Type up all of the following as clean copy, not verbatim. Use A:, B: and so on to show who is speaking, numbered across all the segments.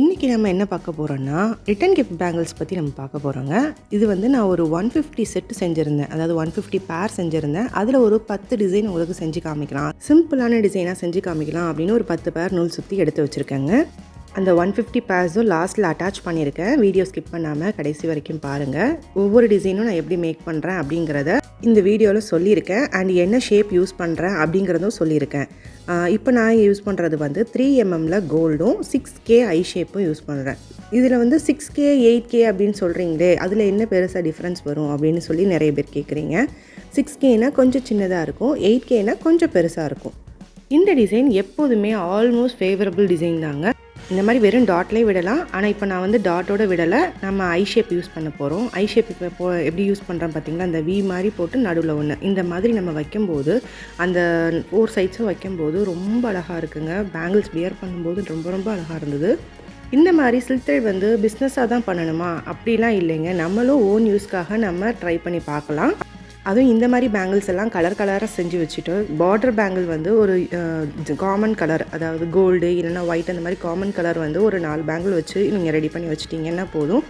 A: இன்றைக்கி நம்ம என்ன பார்க்க போகிறோன்னா ரிட்டன் கிஃப்ட் பேங்கிள்ஸ் பற்றி நம்ம பார்க்க போகிறோங்க. இது வந்து நான் ஒரு 150 செட்டு செஞ்சுருந்தேன், அதாவது 150 பேர் செஞ்சுருந்தேன். அதில் ஒரு 10 டிசைன் உங்களுக்கு செஞ்சு காமிக்கலாம், சிம்பிளான டிசைனாக செஞ்சு காமிக்கலாம் அப்படின்னு ஒரு 10 பேர் நூல் சுற்றி எடுத்து வச்சுருக்கேங்க. அந்த 150 பேர்ஸும் லாஸ்ட்டில் அட்டாச் பண்ணியிருக்கேன். வீடியோ ஸ்கிப் பண்ணாமல் கடைசி வரைக்கும் பாருங்கள். ஒவ்வொரு டிசைனும் நான் எப்படி மேக் பண்ணுறேன் அப்படிங்கிறத இந்த வீடியோவில் சொல்லியிருக்கேன். அண்ட் என்ன ஷேப் யூஸ் பண்ணுறேன் அப்படிங்கிறதும் சொல்லியிருக்கேன். இப்போ நான் யூஸ் பண்ணுறது வந்து 3mm கோல்டும் 6K ஐ ஷேப்பும் யூஸ் பண்ணுறேன். இதில் வந்து 6K 8K அப்படின்னு சொல்கிறீங்களே, அதில் என்ன பெருசாக டிஃப்ரென்ஸ் வரும் அப்படின்னு சொல்லி நிறைய பேர் கேட்குறீங்க. 6Kனா கொஞ்சம் சின்னதாக இருக்கும், 8Kனா கொஞ்சம் பெருசாக இருக்கும். இந்த டிசைன் எப்போதுமே ஆல்மோஸ்ட் ஃபேவரபிள் டிசைன் தாங்க. இந்த மாதிரி வெறும் டாட்லேயே விடலாம், ஆனால் இப்போ நான் வந்து டாட்டோட விடலை, நம்ம ஐ ஷேப் யூஸ் பண்ண போகிறோம். ஐ ஷேப் இப்போ எப்படி யூஸ் பண்ணுறோம் பார்த்தீங்களா, அந்த வி மாதிரி போட்டு நடுவில் ஒன்று இந்த மாதிரி நம்ம வைக்கும்போது அந்த 4 சைட்ஸும் வைக்கும்போது ரொம்ப அழகாக இருக்குங்க. பேங்கிள்ஸ் வியர் பண்ணும்போது ரொம்ப ரொம்ப அழகாக இருந்தது. இந்த மாதிரி சில்க் த்ரெட் வந்து பிஸ்னஸாக தான் பண்ணணுமா அப்படிலாம் இல்லைங்க, நம்மளும் ஓன் யூஸ்க்காக நம்ம ட்ரை பண்ணி பார்க்கலாம். அதுவும் இந்த மாதிரி பேங்கிள்ஸ் எல்லாம் கலர் கலராக செஞ்சு வச்சுட்டு, பார்டர் பேங்கிள் வந்து ஒரு காமன் கலர், அதாவது கோல்டு இல்லைன்னா ஒயிட், அந்த மாதிரி காமன் கலர் வந்து ஒரு 4 பேங்கிள் வச்சு நீங்கள் ரெடி பண்ணி வச்சுட்டிங்கன்னா போதும்.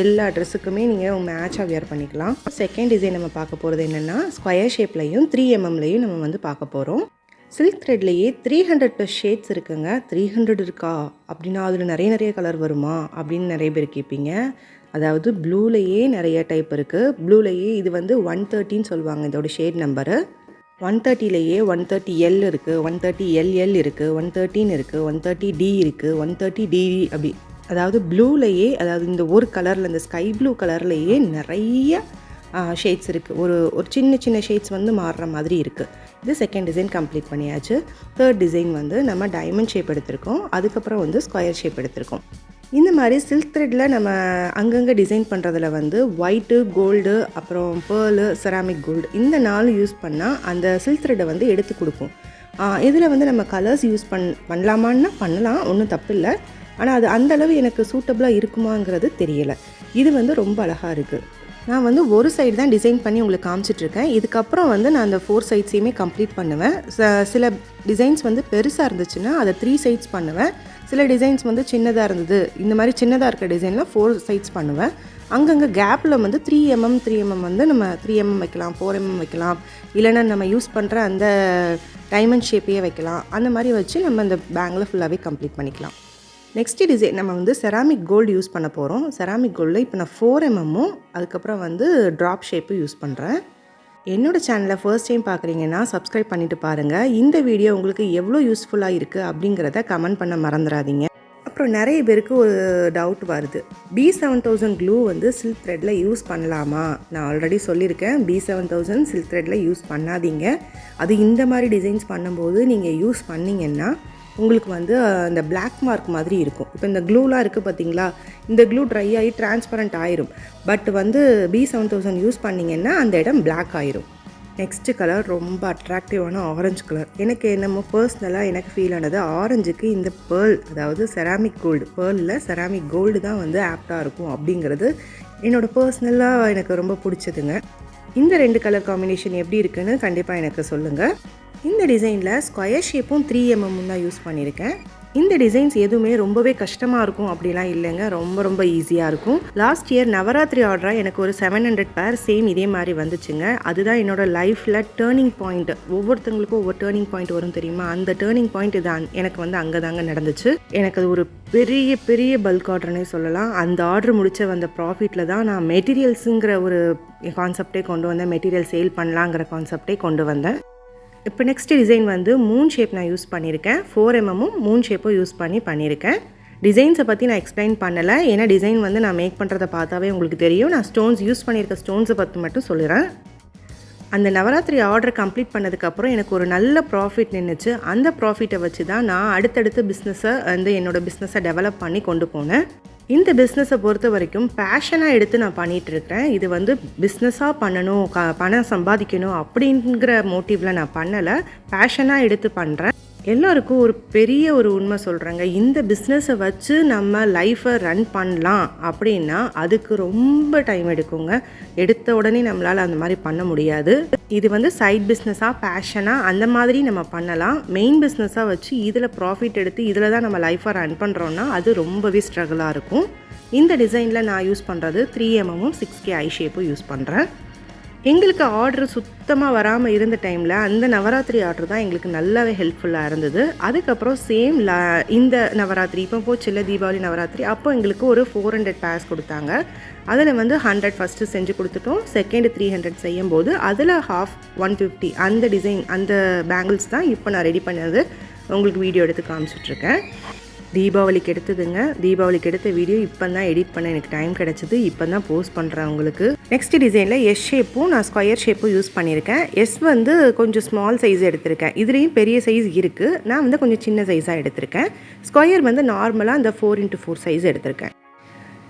A: எல்லா ட்ரெஸ்ஸுக்குமே நீங்கள் மேட்சாக வியர் பண்ணிக்கலாம். செகண்ட் டிசைன் நம்ம பார்க்க போகிறது என்னென்னா, ஸ்கொயர் ஷேப்லையும் 3mmலையும் நம்ம வந்து பார்க்க போகிறோம். சில்க் த்ரெட்லேயே 300+ ஷேட்ஸ் இருக்குங்க. 300 இருக்கா அப்படின்னா அதில் நிறைய கலர் வருமா அப்படின்னு நிறைய பேர் கேட்பீங்க. அதாவது ப்ளூலேயே நிறைய டைப் இருக்குது. ப்ளூலேயே இது வந்து 130ன்னு சொல்லுவாங்க இதோட ஷேட் நம்பரு. 130லேயே 130L இருக்குது, 130LL இருக்குது, 113 இருக்குது, 130D இருக்குது, 130DD அப்படி. அதாவது ப்ளூலேயே, அதாவது இந்த ஒரு கலரில், இந்த ஸ்கை ப்ளூ கலர்லேயே நிறைய ஷேட்ஸ் இருக்குது. ஒரு சின்ன ஷேட்ஸ் வந்து மாறுற மாதிரி இருக்குது. இது செகண்ட் டிசைன் கம்ப்ளீட் பண்ணியாச்சு. தேர்ட் டிசைன் வந்து நம்ம டைமண்ட் ஷேப் எடுத்திருக்கோம், அதுக்கப்புறம் வந்து ஸ்கொயர் ஷேப் எடுத்திருக்கோம். இந்த மாதிரி சில்க் த்ரெட்டில் நம்ம அங்கங்கே டிசைன் பண்ணுறதுல வந்து ஒயிட்டு, கோல்டு, அப்புறம் பேர்லு, செராமிக் கோல்டு, இந்த 4 யூஸ் பண்ணால் அந்த சில்க் த்ரெட்டை வந்து எடுத்து கொடுக்கும். இதில் வந்து நம்ம கலர்ஸ் யூஸ் பண்ணலாமான்னா பண்ணலாம், ஒன்றும் தப்பு இல்லை. ஆனால் அது அந்தளவு எனக்கு சூட்டபுளாக இருக்குமாங்கிறது தெரியலை. இது வந்து ரொம்ப அழகாக இருக்குது. நான் வந்து ஒரு சைடு தான் டிசைன் பண்ணி உங்களுக்கு காமிச்சிட்ருக்கேன். இதுக்கப்புறம் வந்து நான் அந்த 4 சைட்ஸையுமே கம்ப்ளீட் பண்ணுவேன். சில டிசைன்ஸ் வந்து பெருசாக இருந்துச்சுன்னா அதை 3 சைட்ஸ் பண்ணுவேன். சில டிசைன்ஸ் வந்து சின்னதாக இருந்தது, இந்த மாதிரி சின்னதாக இருக்க டிசைனில் 4 சைட்ஸ் பண்ணுவேன். அங்கங்கே கேப்பில் வந்து 3mm வந்து நம்ம 3mm வைக்கலாம், 4mm வைக்கலாம், இல்லைன்னா நம்ம யூஸ் பண்ணுற அந்த டைமண்ட் ஷேப்பையே வைக்கலாம். அந்த மாதிரி வச்சு நம்ம அந்த பேங்கில் ஃபுல்லாகவே கம்ப்ளீட் பண்ணிக்கலாம். நெக்ஸ்ட் டிசைன் நம்ம வந்து செராமிக் கோல்டு யூஸ் பண்ண போகிறோம். செராமிக் கோல்டில் இப்போ நான் 4mmம் அதுக்கப்புறம் வந்து ட்ராப் ஷேப்பு யூஸ் பண்ணுறேன். என்னோடய சேனலை ஃபர்ஸ்ட் டைம் பார்க்குறீங்கன்னா சப்ஸ்கிரைப் பண்ணிவிட்டு பாருங்கள். இந்த வீடியோ உங்களுக்கு எவ்வளோ யூஸ்ஃபுல்லாக இருக்குது அப்படிங்கிறத கமெண்ட் பண்ண மறந்துடாதீங்க. அப்புறம் நிறைய பேருக்கு ஒரு டவுட் வருது, B7000 க்ளூ வந்து சில்க் த்ரெட்டில் யூஸ் பண்ணலாமா? நான் ஆல்ரெடி சொல்லியிருக்கேன், B7000 சில்க் த்ரெட்டில் யூஸ் பண்ணாதீங்க. அது இந்த மாதிரி டிசைன்ஸ் பண்ணும்போது நீங்கள் யூஸ் பண்ணிங்கன்னா உங்களுக்கு வந்து அந்த பிளாக் மார்க் மாதிரி இருக்கும். இப்போ இந்த க்ளூலாம் இருக்குது பார்த்தீங்களா, இந்த க்ளூ ட்ரை ஆகி டிரான்ஸ்பரண்ட் ஆயிரும். பட் வந்து B7000 யூஸ் பண்ணிங்கன்னா அந்த இடம் பிளாக் ஆயிரும். நெக்ஸ்ட்டு கலர் ரொம்ப அட்ராக்டிவான ஆரஞ்சு கலர். எனக்கு என்னமோ பர்சனலாக எனக்கு ஃபீல் ஆனது, ஆரஞ்சுக்கு இந்த பேர்ல், அதாவது செராமிக் கோல்டு, பேர்லில் செராமிக் கோல்டு தான் வந்து ஆப்டாக இருக்கும் அப்படிங்கிறது என்னோடய பர்சனலாக எனக்கு ரொம்ப பிடிச்சதுங்க. இந்த 2 கலர் காம்பினேஷன் எப்படி இருக்குன்னு கண்டிப்பாக எனக்கு சொல்லுங்கள். இந்த டிசைனில் ஸ்கொயர் ஷேப்பும் 3mm தான் யூஸ் பண்ணியிருக்கேன். இந்த டிசைன்ஸ் எதுவுமே ரொம்பவே கஷ்டமாக இருக்கும் அப்படிலாம் இல்லைங்க, ரொம்ப ஈஸியாக இருக்கும். லாஸ்ட் இயர் நவராத்திரி ஆர்டராக எனக்கு ஒரு 700 பேர் சேம் இதே மாதிரி வந்துச்சுங்க. அதுதான் என்னோடய லைஃப்பில் டேர்னிங் பாயிண்ட். ஒவ்வொருத்தங்களுக்கும் ஒவ்வொரு டேர்னிங் பாயிண்ட் வரும் தெரியுமா, அந்த டேர்னிங் பாயிண்ட் தான் எனக்கு வந்து அங்கே தாங்க நடந்துச்சு. எனக்கு அது ஒரு பெரிய பல்க் ஆர்டர்னே சொல்லலாம். அந்த ஆர்டர் முடிச்ச வந்த ப்ராஃபிட்டில் தான் நான் மெட்டீரியல்ஸுங்கிற ஒரு கான்செப்டே கொண்டு வந்தேன், மெட்டீரியல் சேல் பண்ணலாங்கிற கான்செப்டே கொண்டு வந்தேன். இப்போ நெக்ஸ்ட் டிசைன் வந்து மூன் ஷேப் நான் யூஸ் பண்ணியிருக்கேன். 4mmம் மூன் ஷேப்பும் யூஸ் பண்ணியிருக்கேன். டிசைன்ஸை பற்றி நான் எக்ஸ்பிளைன் பண்ணலை, ஏன்னா டிசைன் வந்து நான் மேக் பண்ணுறதை பார்த்தாவே உங்களுக்கு தெரியும். நான் ஸ்டோன்ஸ் யூஸ் பண்ணியிருக்க ஸ்டோன்ஸை பற்றி மட்டும் சொல்லிடுறேன். அந்த நவராத்திரி ஆர்டர் கம்ப்ளீட் பண்ணதுக்கப்புறம் எனக்கு ஒரு நல்ல ப்ராஃபிட் நின்றுச்சு. அந்த ப்ராஃபிட்டை வச்சு தான் நான் அடுத்தடுத்து பிஸ்னஸை வந்து என்னோடய பிஸ்னஸை டெவலப் பண்ணி கொண்டு போனேன். இந்த பிஸ்னஸை பொறுத்த வரைக்கும் பேஷனாக எடுத்து நான் பண்ணிகிட்ருக்கிறேன். இது வந்து பிஸ்னஸாக பண்ணணும், பணம் சம்பாதிக்கணும் அப்படிங்கிற மோட்டிவில் நான் பண்ணலை, பேஷனாக எடுத்து பண்ணுறேன். எல்லோருக்கும் ஒரு பெரிய ஒரு உண்மை சொல்கிறேங்க, இந்த பிஸ்னஸை வச்சு நம்ம லைஃப்பை ரன் பண்ணலாம் அப்படின்னா அதுக்கு ரொம்ப டைம் எடுக்குங்க. எடுத்த உடனே நம்மளால் அந்த மாதிரி பண்ண முடியாது. இது வந்து சைட் பிஸ்னஸாக பேஷனாக அந்த மாதிரி நம்ம பண்ணலாம். மெயின் பிஸ்னஸாக வச்சு இதில் ப்ராஃபிட் எடுத்து இதில் தான் நம்ம லைஃப்பை ரன் பண்ணுறோன்னா அது ரொம்பவே ஸ்ட்ரகிளாக இருக்கும். இந்த டிசைனில் நான் யூஸ் பண்ணுறது 3mm 6K ஐ ஷேப்பும் யூஸ் பண்ணுறேன். எங்களுக்கு ஆர்டர் சுத்தமாக வராமல் இருந்த டைமில் அந்த நவராத்திரி ஆர்டர் தான் எங்களுக்கு நல்லாவே ஹெல்ப்ஃபுல்லாக இருந்தது. அதுக்கப்புறம் இந்த நவராத்திரி இப்போ போச்சுல்ல தீபாவளி நவராத்திரி, அப்போ எங்களுக்கு ஒரு 400 பேர்ஸ் கொடுத்தாங்க. அதில் வந்து 100 ஃபஸ்ட்டு செஞ்சு கொடுத்துட்டோம். செகண்ட் 300 செய்யும் போது அதில் half 150 அந்த டிசைன் அந்த பேங்கிள்ஸ் தான் இப்போ நான் ரெடி பண்ணது உங்களுக்கு வீடியோ எடுத்து காமிச்சிட்ருக்கேன். தீபாவளிக்கு எடுத்ததுங்க. தீபாவளிக்கு எடுத்த வீடியோ இப்போ தான் எடிட் பண்ண எனக்கு டைம் கிடச்சிது. இப்போ தான் போஸ்ட் பண்ணுறேன் உங்களுக்கு. நெக்ஸ்ட் டிசைனில் எஸ் ஷேப்பும் நான் ஸ்கொயர் ஷேப்பும் யூஸ் பண்ணியிருக்கேன். எஸ் வந்து கொஞ்சம் ஸ்மால் சைஸ் எடுத்திருக்கேன். இதுலேயும் பெரிய சைஸ் இருக்குது. நான் வந்து கொஞ்சம் சின்ன சைஸாக எடுத்திருக்கேன். ஸ்கொயர் வந்து நார்மலாக அந்த 4x4 சைஸ் எடுத்திருக்கேன்.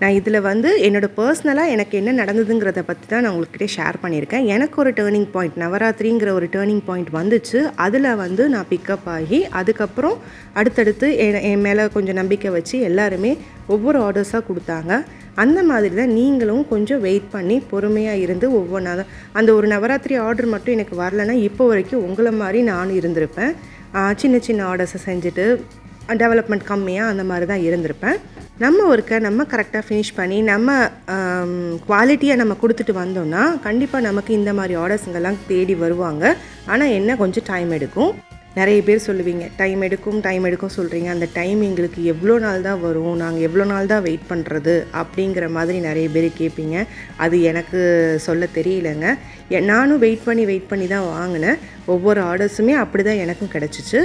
A: நான் இதில் வந்து என்னோடய பர்சனலாக எனக்கு என்ன நடந்ததுங்கிறத பற்றி தான் நான் உங்கள்கிட்ட ஷேர் பண்ணியிருக்கேன். எனக்கு ஒரு டேர்னிங் பாயிண்ட் நவராத்திரிங்கிற ஒரு டேர்னிங் பாயிண்ட் வந்துச்சு. அதில் வந்து நான் பிக்கப் ஆகி அதுக்கப்புறம் அடுத்தடுத்து என் மேலே கொஞ்சம் நம்பிக்கை வச்சு எல்லாருமே ஒவ்வொரு ஆர்டர்ஸாக கொடுத்தாங்க. அந்த மாதிரி தான் நீங்களும் கொஞ்சம் வெயிட் பண்ணி பொறுமையாக இருந்து ஒவ்வொன்றா அந்த ஒரு நவராத்திரி ஆர்டர் மட்டும் எனக்கு வரலைன்னா இப்போ வரைக்கும் உங்களை மாதிரி நானும் இருந்திருப்பேன். சின்ன சின்ன ஆர்டர்ஸை செஞ்சுட்டு டெவலப்மெண்ட் கம்மியாக அந்த மாதிரி தான் இருந்திருப்பேன். நம்ம ஒர்க்கை நம்ம கரெக்டாக ஃபினிஷ் பண்ணி நம்ம குவாலிட்டியாக நம்ம கொடுத்துட்டு வந்தோம்னா கண்டிப்பாக நமக்கு இந்த மாதிரி ஆர்டர்ஸுங்கெல்லாம் தேடி வருவாங்க. ஆனால் என்ன கொஞ்சம் டைம் எடுக்கும். நிறைய பேர் சொல்லுவீங்க டைம் எடுக்கும் சொல்கிறீங்க. அந்த டைம் எங்களுக்கு எவ்வளோ நாள் தான் வரும், நாங்கள் எவ்வளோ நாள் தான் வெயிட் பண்ணுறது அப்படிங்கிற மாதிரி நிறைய பேர் கேட்பீங்க. அது எனக்கு சொல்ல தெரியலங்க. நானும் வெயிட் பண்ணி தான் வாங்கினேன். ஒவ்வொரு ஆர்டர்ஸுமே அப்படி தான் எனக்கும் கிடச்சிச்சு.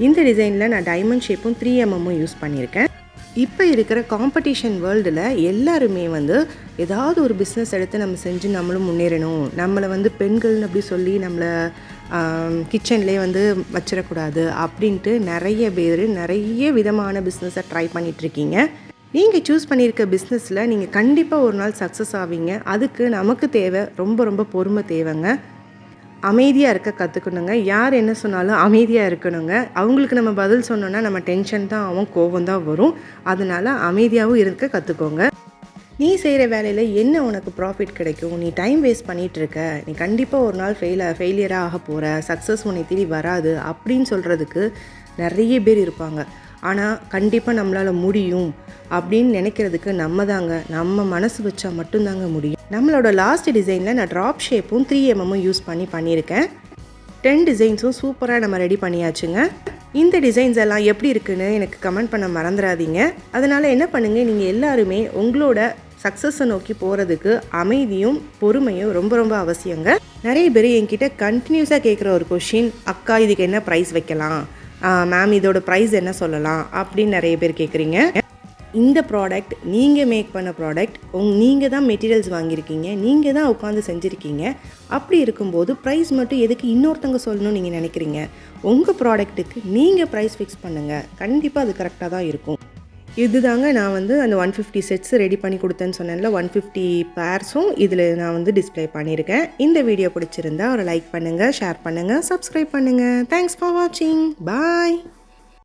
A: இந்த டிசைனில் நான் டைமண்ட் ஷேப்பும் 3mm யூஸ் பண்ணியிருக்கேன். இப்போ இருக்கிற காம்படிஷன் வேர்ல்டில் எல்லாருமே வந்து ஏதாவது ஒரு பிஸ்னஸ் எடுத்து நம்ம செஞ்சு நம்மளும் முன்னேறணும், நம்மளை வந்து பெண்கள்னு அப்படி சொல்லி நம்மளை கிச்சன்லேயே வந்து வச்சிடக்கூடாது அப்படின்ட்டு நிறைய பேர் நிறைய விதமான பிஸ்னஸை ட்ரை பண்ணிகிட்ருக்கீங்க. நீங்கள் சூஸ் பண்ணியிருக்க பிஸ்னஸில் நீங்கள் கண்டிப்பாக ஒரு நாள் சக்ஸஸ் ஆவீங்க. அதுக்கு நமக்கு தேவை ரொம்ப பொறுமை தேவைங்க. அமைதியாக இருக்க கற்றுக்கணுங்க. யார் என்ன சொன்னாலும் அமைதியாக இருக்கணுங்க. அவங்களுக்கு நம்ம பதில் சொன்னோன்னா நம்ம டென்ஷன் தான் ஆகும், கோபம் தான் வரும். அதனால் அமைதியாகவும் இருக்க கற்றுக்கோங்க. நீ செய்கிற வேலையில் என்ன உனக்கு ப்ராஃபிட் கிடைக்கும், நீ டைம் வேஸ்ட் பண்ணிகிட்ருக்க, நீ கண்டிப்பாக ஒரு நாள் ஃபெயிலியராக ஆக போகிற, சக்ஸஸ் உன்னை தேடி வராது அப்படின்னு சொல்கிறதுக்கு நிறைய பேர் இருப்பாங்க. ஆனால் கண்டிப்பாக நம்மளால் முடியும் அப்படின்னு நினைக்கிறதுக்கு நம்ம மனசு வச்சா மட்டும்தாங்க முடியும். நம்மளோட லாஸ்ட் டிசைனில் நான் ட்ராப் ஷேப்பும் 3mm யூஸ் பண்ணியிருக்கேன். 10 டிசைன்ஸும் சூப்பராக நம்ம ரெடி பண்ணியாச்சுங்க. இந்த டிசைன்ஸ் எல்லாம் எப்படி இருக்குன்னு எனக்கு கமெண்ட் பண்ண மறந்துடாதீங்க. அதனால் என்ன பண்ணுங்கள், நீங்கள் எல்லாருமே உங்களோட சக்ஸஸை நோக்கி போகிறதுக்கு அமைதியும் பொறுமையும் ரொம்ப அவசியங்க. நிறைய பேர் என்கிட்ட கண்டினியூஸாக கேட்குற ஒரு கொஷின், அக்கா இதுக்கு என்ன ப்ரைஸ் வைக்கலாம், மேம் இதோட ப்ரைஸ் என்ன சொல்லலாம் அப்படின்னு நிறைய பேர் கேட்குறீங்க. இந்த ப்ராடக்ட் நீங்கள் மேக் பண்ண ப்ராடக்ட், நீங்கள் தான் மெட்டீரியல்ஸ் வாங்கியிருக்கீங்க, நீங்கள் தான் உட்காந்து செஞ்சுருக்கீங்க. அப்படி இருக்கும்போது ப்ரைஸ் மட்டும் எதுக்கு இன்னொருத்தவங்க சொல்லணும்னு நீங்கள் நினைக்கிறீங்க? உங்கள் ப்ராடக்ட்டுக்கு நீங்கள் ப்ரைஸ் ஃபிக்ஸ் பண்ணுங்கள். கண்டிப்பாக அது கரெக்டாக தான் இருக்கும். இதுதாங்க நான் வந்து அந்த 150 செட்ஸ் ரெடி பண்ணி கொடுத்தேன்னு சொன்னேன்ல, 150 பேர்ஸும் இதில் நான் வந்து டிஸ்ப்ளே பண்ணியிருக்கேன். இந்த வீடியோ பிடிச்சிருந்தா ஒரு லைக் பண்ணுங்கள், ஷேர் பண்ணுங்கள், சப்ஸ்கிரைப் பண்ணுங்கள். தேங்க்ஸ் ஃபார் வாட்சிங். பாய்.